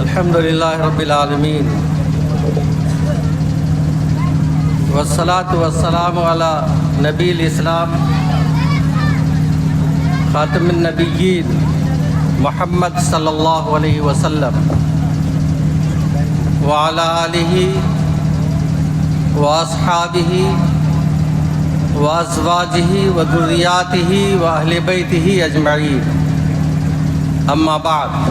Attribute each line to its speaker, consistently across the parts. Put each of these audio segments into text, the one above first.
Speaker 1: الحمد للہ رب العالمین والصلاة والسلام علی نبی الاسلام خاتم النبیین محمد صلی اللہ علیہ وسلم وعلی آلہ واصحابہ وازواجہ وذریاتہ واہل بیتہ اجمعین، اما بعد۔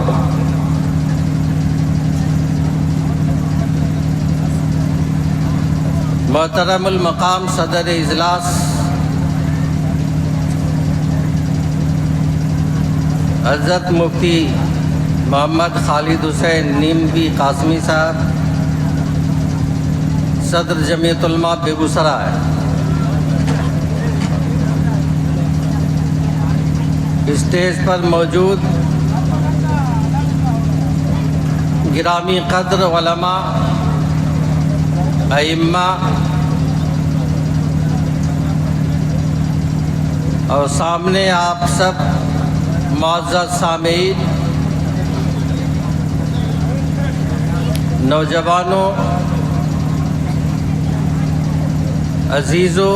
Speaker 1: محترم المقام صدر اجلاس حضرت مفتی محمد خالد حسین نیموی قاسمی صاحب، صدر جمعیت علماء بیگوسرائے، اسٹیج پر موجود گرامی قدر علماء، ائمہ اور سامنے آپ سب معزز سامعین، نوجوانوں، عزیزوں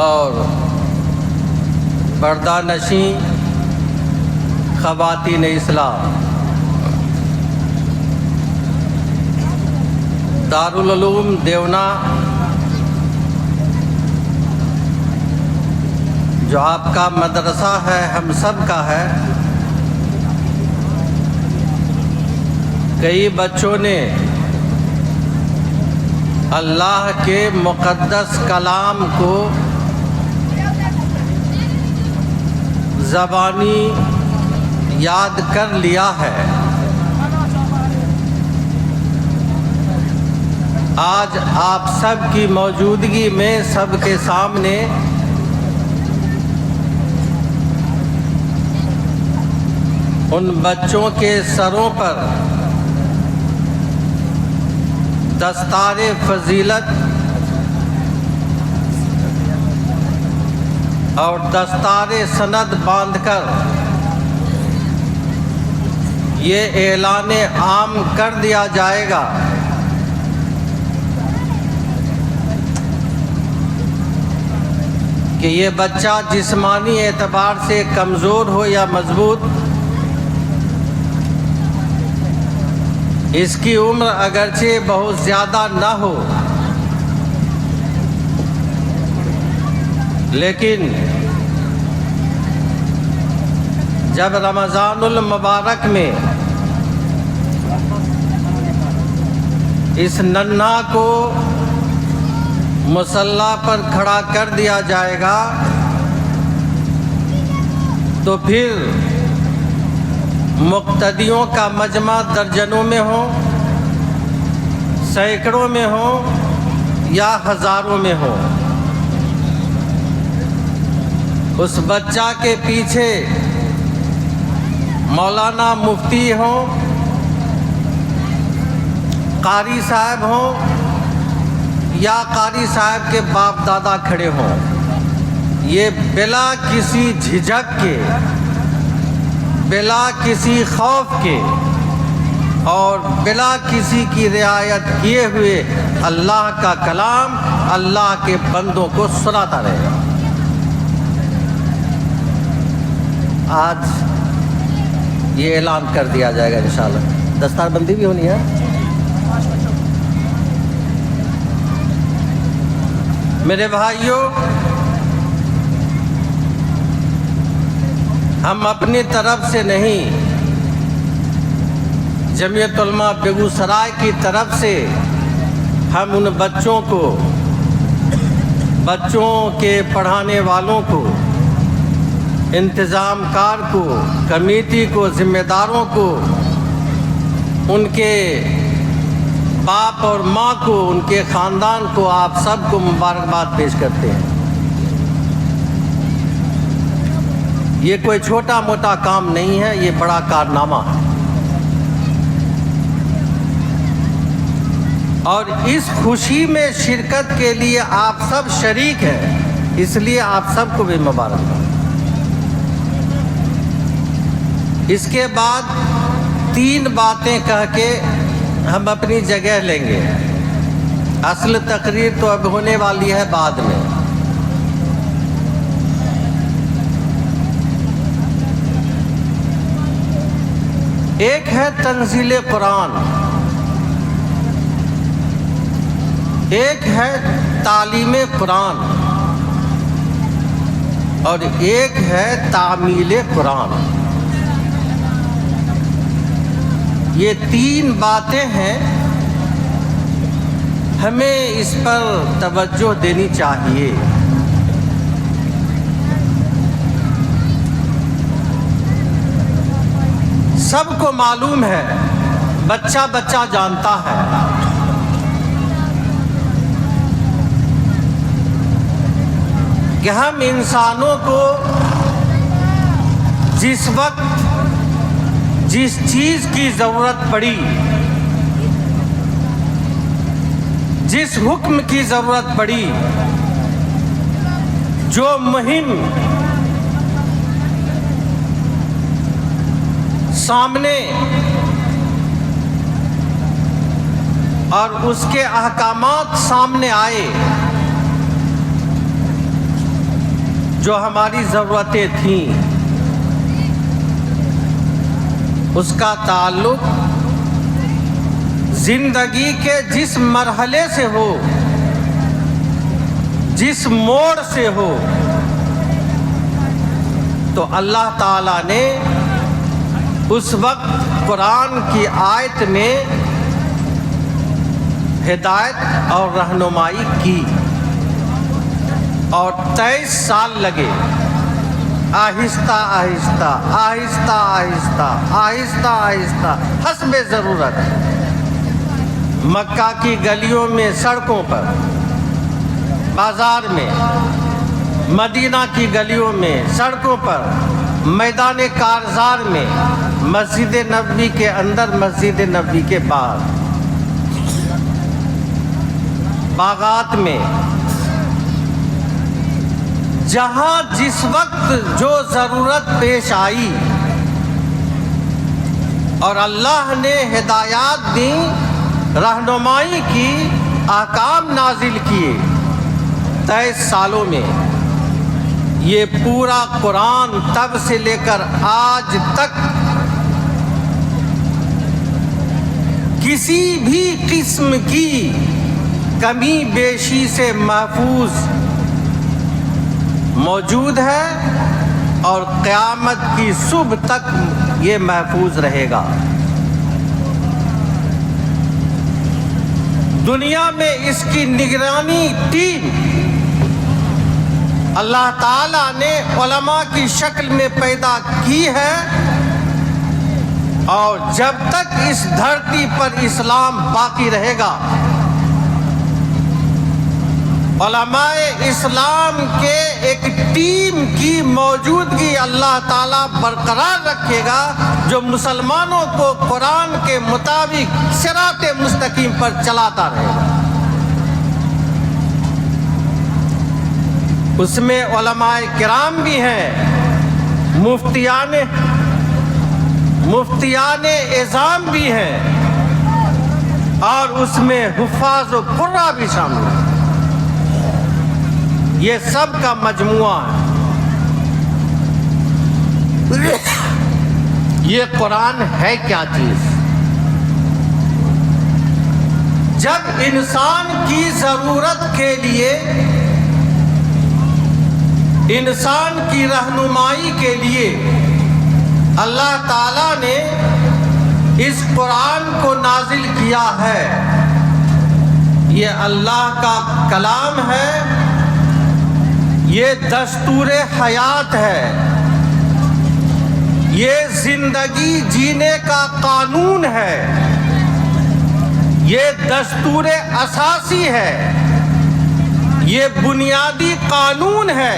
Speaker 1: اور پردہ نشین خواتین اسلام، دارالعلوم دیونا جو آپ کا مدرسہ ہے، ہم سب کا ہے، کئی بچوں نے اللہ کے مقدس کلام کو زبانی یاد کر لیا ہے۔ آج آپ سب کی موجودگی میں سب کے سامنے ان بچوں کے سروں پر دستار فضیلت اور دستار سند باندھ کر یہ اعلان عام کر دیا جائے گا کہ یہ بچہ جسمانی اعتبار سے کمزور ہو یا مضبوط، اس کی عمر اگرچہ بہت زیادہ نہ ہو، لیکن جب رمضان المبارک میں اس ننھا کو مصلی پر کھڑا کر دیا جائے گا تو پھر مقتدیوں کا مجمع درجنوں میں ہو، سینکڑوں میں ہو یا ہزاروں میں ہو، اس بچہ کے پیچھے مولانا مفتی ہوں، قاری صاحب ہوں یا قاری صاحب کے باپ دادا کھڑے ہوں، یہ بلا کسی جھجک کے، بلا کسی خوف کے اور بلا کسی کی رعایت کیے ہوئے اللہ کا کلام اللہ کے بندوں کو سناتا رہے گا۔ آج یہ اعلان کر دیا جائے گا انشاءاللہ۔ دستار بندی بھی ہونی ہے۔ میرے بھائیوں، ہم اپنی طرف سے نہیں، جمعیت علماء بیگوسرائے کی طرف سے ہم ان بچوں کو، بچوں کے پڑھانے والوں کو، انتظام کار کو، کمیٹی کو، ذمہ داروں کو، ان کے باپ اور ماں کو، ان کے خاندان کو، آپ سب کو مبارکباد پیش کرتے ہیں۔ یہ کوئی چھوٹا موٹا کام نہیں ہے، یہ بڑا کارنامہ ہے، اور اس خوشی میں شرکت کے لیے آپ سب شریک ہیں، اس لیے آپ سب کو بھی مبارکباد۔ اس کے بعد 3 باتیں کہہ کے ہم اپنی جگہ لیں گے. اصل تقریر تو اب ہونے والی ہے بعد میں. ایک ہے تنزیل قرآن، ایک ہے تعلیم قرآن، اور ایک ہے تعمیل قرآن. یہ 3 باتیں ہیں، ہمیں اس پر توجہ دینی چاہیے. سب کو معلوم ہے، بچہ بچہ جانتا ہے کہ ہم انسانوں کو جس وقت جس چیز کی ضرورت پڑی، جس حکم کی ضرورت پڑی، جو مہم سامنے اور اس کے احکامات سامنے آئے، جو ہماری ضرورتیں تھیں، اس کا تعلق زندگی کے جس مرحلے سے ہو، جس موڑ سے ہو، تو اللہ تعالیٰ نے اس وقت قرآن کی آیت میں ہدایت اور رہنمائی کی، اور 23 سال لگے، آہستہ آہستہ آہستہ آہستہ آہستہ آہستہ حسب ضرورت. مکہ کی گلیوں میں، سڑکوں پر، بازار میں، مدینہ کی گلیوں میں، سڑکوں پر، میدان کارزار میں، مسجد نبوی کے اندر، مسجد نبوی کے باہر، باغات میں، جہاں جس وقت جو ضرورت پیش آئی اور اللہ نے ہدایات دی، رہنمائی کی، احکام نازل کیے. 23 سالوں میں یہ پورا قرآن تب سے لے کر آج تک کسی بھی قسم کی کمی بیشی سے محفوظ موجود ہے، اور قیامت کی صبح تک یہ محفوظ رہے گا. دنیا میں اس کی نگرانی ٹیم اللہ تعالیٰ نے علماء کی شکل میں پیدا کی ہے، اور جب تک اس دھرتی پر اسلام باقی رہے گا، علماء اسلام کے ایک ٹیم کی موجودگی اللہ تعالیٰ برقرار رکھے گا، جو مسلمانوں کو قرآن کے مطابق صراط مستقیم پر چلاتا رہے گا. اس میں علماء کرام بھی ہیں، مفتیان اعظام بھی ہیں، اور اس میں حفاظ و قراء بھی شامل ہیں. یہ سب کا مجموعہ ہے. یہ قرآن ہے کیا چیز؟ جب انسان کی ضرورت کے لیے، انسان کی رہنمائی کے لیے اللہ تعالیٰ نے اس قرآن کو نازل کیا ہے. یہ اللہ کا کلام ہے، یہ دستور حیات ہے، یہ زندگی جینے کا قانون ہے، یہ دستور اساسی ہے، یہ بنیادی قانون ہے،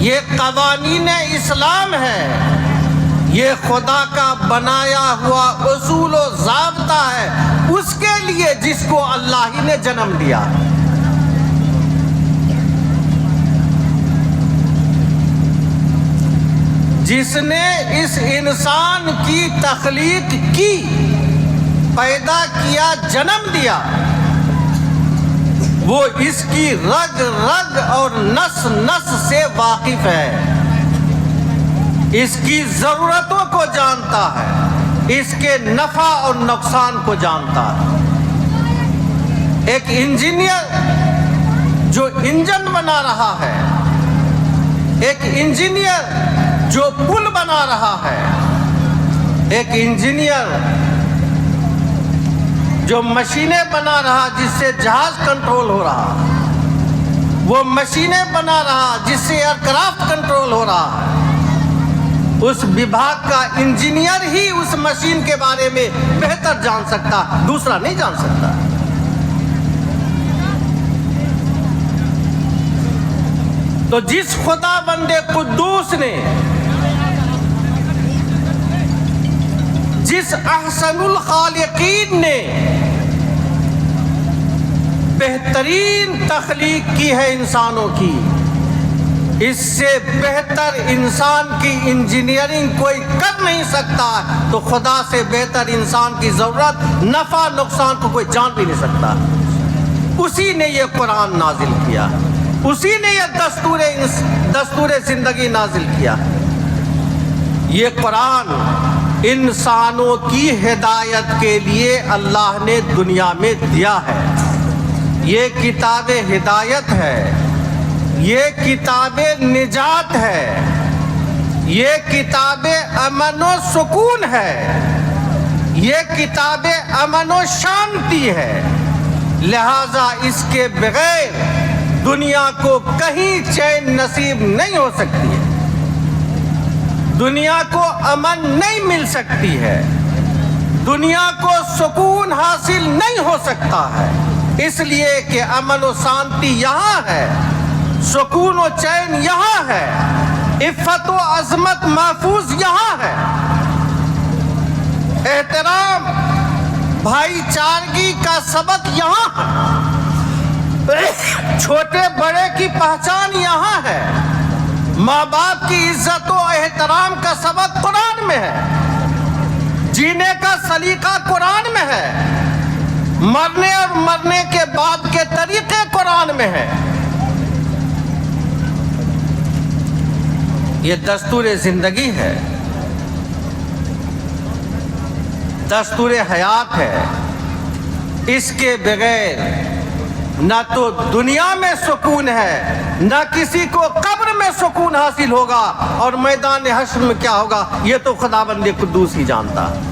Speaker 1: یہ قوانین اسلام ہے، یہ خدا کا بنایا ہوا اصول و ضابطہ ہے اس کے لیے جس کو اللہ ہی نے جنم دیا. جس نے اس انسان کی تخلیق کی، پیدا کیا، جنم دیا، وہ اس کی رگ رگ اور نس نس سے واقف ہے، اس کی ضرورتوں کو جانتا ہے، اس کے نفع اور نقصان کو جانتا ہے۔ ایک انجینئر جو انجن بنا رہا ہے، ایک انجینئر جو پل بنا رہا ہے، ایک انجینئر جو مشینیں بنا رہا جس سے جہاز کنٹرول ہو رہا، وہ مشینیں بنا رہا جس سے ایئر کرافٹ کنٹرول ہو رہا ہے، اس وبھاگ کا انجینئر ہی اس مشین کے بارے میں بہتر جان سکتا، دوسرا نہیں جان سکتا۔ تو جس خدا بندے قدوس نے، جس احسن الخالقین نے بہترین تخلیق کی ہے انسانوں کی، اس سے بہتر انسان کی انجینئرنگ کوئی کر نہیں سکتا، تو خدا سے بہتر انسان کی ضرورت، نفع نقصان کو کوئی جان بھی نہیں سکتا۔ اسی نے یہ قرآن نازل کیا، اسی نے یہ دستور زندگی نازل کیا۔ یہ قرآن انسانوں کی ہدایت کے لیے اللہ نے دنیا میں دیا ہے۔ یہ کتاب ہدایت ہے، یہ کتاب نجات ہے، یہ کتاب امن و سکون ہے، یہ کتاب امن و شانتی ہے، لہذا اس کے بغیر دنیا کو کہیں چین نصیب نہیں ہو سکتی ہے، دنیا کو امن نہیں مل سکتی ہے، دنیا کو سکون حاصل نہیں ہو سکتا ہے، اس لیے کہ امن و شانتی یہاں ہے، سکون و چین یہاں ہے، عفت و عظمت محفوظ یہاں ہے، احترام بھائی چارگی کا سبق یہاں ہے، چھوٹے بڑے کی پہچان یہاں ہے، ماں باپ کی عزت و احترام کا سبق قرآن میں ہے، جینے کا سلیقہ قرآن میں ہے، مرنے اور مرنے کے بعد کے طریقے قرآن میں ہے۔ یہ دستور زندگی ہے، دستور حیات ہے، اس کے بغیر نہ تو دنیا میں سکون ہے، نہ کسی کو قبر میں سکون حاصل ہوگا، اور میدان حشر میں کیا ہوگا یہ تو خداوند قدوس ہی جانتا ہے۔